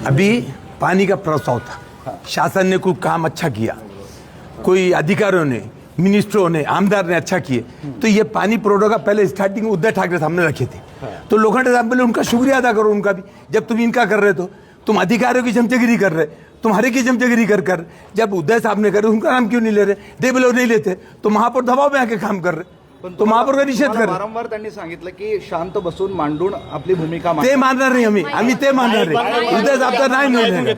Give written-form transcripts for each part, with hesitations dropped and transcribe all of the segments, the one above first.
अभी पानी का प्रस्ताव था, शासन ने कोई काम अच्छा किया, कोई अधिकारियों ने, मिनिस्टरों ने, आमदार ने अच्छा किए, तो ये पानी पुरवठा का पहले स्टार्टिंग उद्धव ठाकरे सामने रखे थे। तो लोगों ने बोले उनका शुक्रिया अदा करो उनका भी, जब तुम इनका कर रहे तो तुम अधिकारियों की चमचगिरी कर रहे, तुम्हारे की चमचगिरी कर जब उद्धव साहब ने करे उनका नाम क्यों नहीं ले रहे? दे बोले नहीं लेते तो महापौर दबाव में आके काम कर रहे, तो महापौर का निषेध कर वारंवार त्यांनी सांगितलं की शांत बसून मांडून आपली भूमिका ते मानणार नाही आम्ही ते मानणार नाही। उद्धव साहेब तर नाही म्हणले,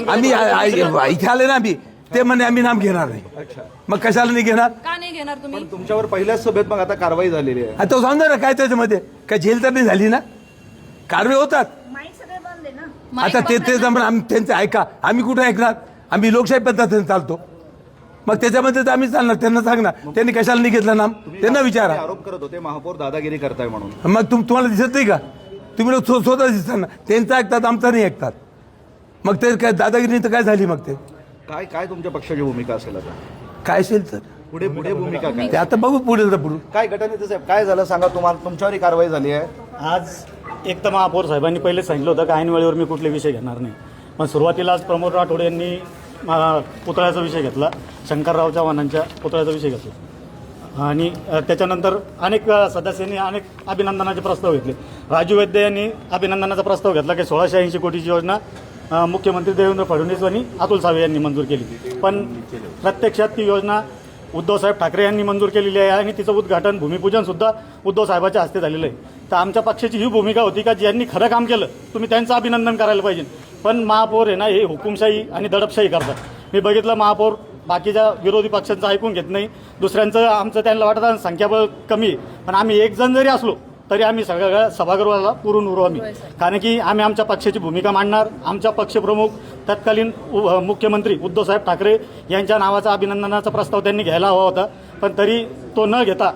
आम्ही इथे आले ना आम्ही ते म्हणे आम्ही नाम घेणार नाही। मग कशाला नाही घेणार? का नाही घेणार तुम्ही? तुमच्यावर पहिल्याच सभेत मग आता कारवाई झालेली आहे। तो सांगा ना काय त्याच्यामध्ये काय झेल तर नाही झाली ना, कारवाई होतात। आता ते त्यांचं ऐका, आम्ही कुठे ऐकणार? आम्ही लोकशाही पद्धतीने चालतो, मग त्याच्यामध्ये तर आम्ही चालणार। त्यांना सांगणार त्यांनी कशाला नाही घेतलं नाम, त्यांना विचारा। आरोप करत होते महापौर दादागिरी करताय म्हणून, मग तुम्हाला दिसत नाही का? तुम्ही लोक स्वतः दिसतात ना, त्यांचं ऐकतात आमचं नाही ऐकतात, मग ते काय दादागिरी तर काय झाली? मग ते काय काय तुमच्या पक्षाची भूमिका असेल आता? काय असेल तर पुढे पुढे भूमिका काय? ते आता बघू पुढे पुढे काय घटनेचं साहेब काय झालं सांगा, तुम्हाला तुमच्यावरही कारवाई झाली आहे आज? एक तर महापौर साहेबांनी पहिले सांगितलं होतं की ऐन वेळेवर मी कुठले विषय घेणार नाही, पण सुरुवातीला आज प्रमोद राठोड यांनी पुतळ्याचा विषय घेतला, शंकरराव चव्हाणांच्या पुतळ्याचा विषय घेतला, आणि त्याच्यानंतर अनेक सदस्यांनी अनेक अभिनंदनाचे प्रस्ताव घेतले। राजू वैद्य यांनी अभिनंदनाचा प्रस्ताव घेतला की 1680 कोटीची योजना मुख्यमंत्री देवेंद्र फडणवीस आणि अतुल सावे यांनी मंजूर केली, पण प्रत्यक्षात ती योजना उद्धवसाहेब ठाकरे यांनी मंजूर केलेली आहे आणि तिचं उद्घाटन भूमिपूजन सुद्धा उद्धव साहेबांच्या हस्ते झालेलं आहे। तर आमच्या पक्षाची ही भूमिका होती का ज्यांनी खरं काम केलं तुम्ही त्यांचं अभिनंदन करायला पाहिजे, पण महापौर आहे ना हे हुकुमशाही आणि दडपशाही करतात। मी बघितलं महापौर बाकीच्या विरोधी पक्षांचं ऐकून घेत नाही, दुसऱ्यांचं आमचं त्यांना वाटतं संख्याबळ कमी आहे, पण आम्ही एक जण जरी असलो तरी आम्ही सगळ्या सभागृहाला पुरून उरू आम्ही, कारण की आम्ही आमच्या पक्षाची भूमिका मांडणार। आमच्या पक्षप्रमुख तत्कालीन मुख्यमंत्री उद्धवसाहेब ठाकरे यांच्या नावाचा अभिनंदनाचा प्रस्ताव त्यांनी घ्यायला हवा होता, पण तरी तो न घेता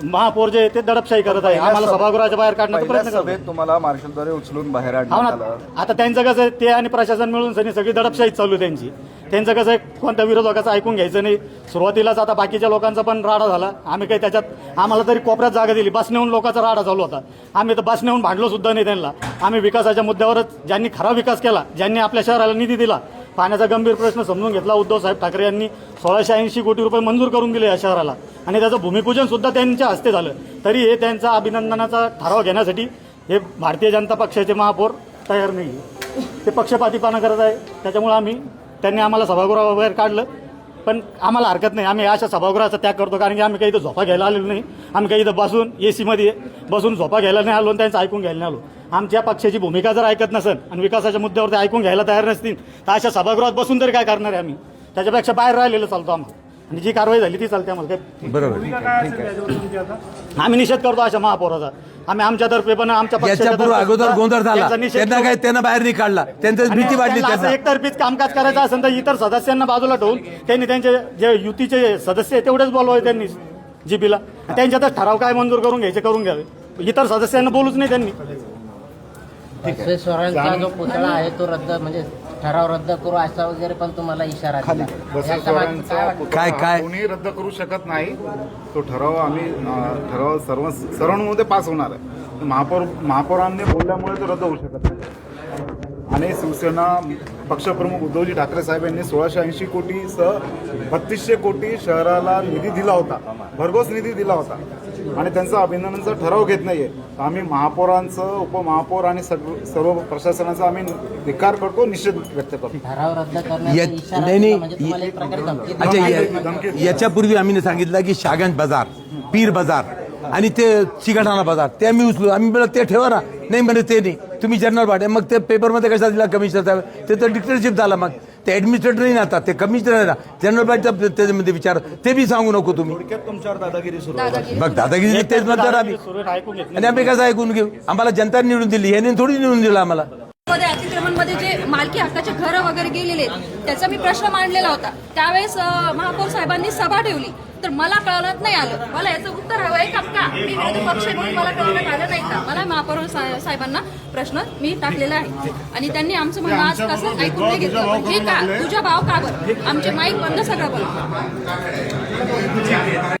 महापौर जे ते दडपशाही करत आहे, आम्हाला सभागृहाच्या बाहेर काढण्याचा प्रयत्न करतो। तुम्हाला मार्शलद्वारे उचलून बाहेर आता त्यांचं कसं आहे, ते आणि प्रशासन मिळून सगळी दडपशाही चालू आहे त्यांची। त्यांचं कसं आहे, कोणत्या विरोधकाचं ऐकून घ्यायचं नाही। सुरुवातीलाच आता बाकीच्या लोकांचा पण राडा झाला, आम्ही काही त्याच्यात आम्हाला तरी कोपऱ्यात जागा दिली, बसण्याहून लोकांचा राडा चालू होता, आम्ही तर बसण्याहून भांडलो सुद्धा नाही त्यांना। आम्ही विकासाच्या मुद्द्यावरच, ज्यांनी खरा विकास केला, ज्यांनी आपल्या शहराला निधी दिला, पाण्याचा गंभीर प्रश्न समजून घेतला, उद्धवसाहेब ठाकरे यांनी 1680 कोटी रुपये मंजूर करून दिले या शहराला, आणि त्याचं भूमिपूजन सुद्धा त्यांच्या हस्ते झालं, तरी हे त्यांचा अभिनंदनाचा ठराव घेण्यासाठी हे भारतीय जनता पक्षाचे महापौर तयार नाही, ते पक्षपातीपणा करत आहे। त्याच्यामुळे त्यांनी आम्हाला सभागृहाबाहेर काढलं, पण आम्हाला हरकत नाही, आम्ही अशा सभागृहाचा त्याग करतो, कारण की आम्ही काही इथं झोपा घ्यायला आलेलो नाही, आम्ही काही इथं बसून AC बसून झोपा घ्यायला नाही आलो आणि त्यांचं ऐकून घ्यायला नाही आलो। आमच्या पक्षाची भूमिका जर ऐकत नसेल आणि विकासाच्या मुद्द्यावर ते ऐकून घ्यायला तयार नसतील तर अशा सभागृहात बसून तरी काय करणार आहे आम्ही? त्याच्यापेक्षा बाहेर राहिलेलं चालतो आम्हाला, आणि जी कारवाई झाली ती चालते आम्हाला काय बरोबर। आम्ही निषेध करतो अशा महापौराचा, आम्ही आमच्यातर्फे पण आमच्या याच्यापूर्वी अगोदर गोंधळ झाला, त्यांना काय त्यांना बाहेर नाही काढला, त्यांचं भीती वाढली। असं एकतर्फीच कामकाज करायचं असेल तर इतर सदस्यांना बाजूला ठेवून त्यांनी त्यांचे जे युतीचे सदस्य तेवढेच बोलवावे त्यांनी जीपीला, त्यांच्यातच ठराव काय मंजूर करून घ्यायचे करून घ्यावे, इतर सदस्यांना बोलूच नाही त्यांनी। बसवेश्वरांचा जो पुतळा आहे तो रद्द, म्हणजे ठराव रद्द करू असा वगैरे पण तुम्हाला इशारा दिला, काय काय कोणी रद्द करू शकत नाही, तो ठराव आम्ही ठराव सर्वांमध्ये पास होणार आहे। महापौरांनी बोलल्यामुळे तो रद्द होऊ शकत नाही, आणि शिवसेना पक्षप्रमुख उद्धवजी ठाकरे साहेब यांनी 1680 कोटीसह 3200 कोटी शहराला निधी दिला होता, भरघोस निधी दिला होता, आणि त्यांचा अभिनंदनाचा ठराव घेत नाहीये। आम्ही महापौरांचं, उपमहापौर आणि सर्व प्रशासनाचा आम्ही धिक्कार करतो, निषेध व्यक्त करतो। ठराव रद्द अच्छा, याच्यापूर्वी आम्ही सांगितलं की शागंज बाजार, पीर बाजार आणि ते चिकटाणा बाजार ते आम्ही उचलू, आम्ही बोला ते ठेवा ना, नाही म्हणे ते नाही, तुम्ही जनरल भाडे, मग ते पेपरमध्ये कशा दिला कमिशनर साहेब, ते तर डिक्टेटरशिप झाला, मग ते ऍडमिनिस्ट्रेटर नाही ना, आता ते कमिशनर आहे ना, जनरल भाडे त्याच्यामध्ये विचार, ते बी सांगू नको तुम्ही। तुमच्यावर दादागिरी सुरू बघ दादागिरी तेच म्हणतात आम्ही, आणि आम्ही कसं ऐकून घेऊ? आम्हाला जनता निवडून दिली, यांनी थोडी निवडून दिलं आम्हाला। अतिक्रमणमध्ये जे मालकी हक्काचे घरं वगैरे गेलेले त्याचा मी प्रश्न मांडलेला होता, त्यावेळेस महापौर साहेबांनी सभा ठेवली, तर मला कळण्यात नाही आलं, मला याचं उत्तर हवं आहे का? मी विरोधी पक्ष म्हणून मला कळण्यात आलं नाही का? मला महापौर साहेबांना प्रश्न मी टाकलेला आहे, आणि त्यांनी आमचं म्हणणं आज कसं ऐकून नाही घेतलं, पण हे का तुझा भाव का बरं? आमचे माईक बंद सगळं बोला।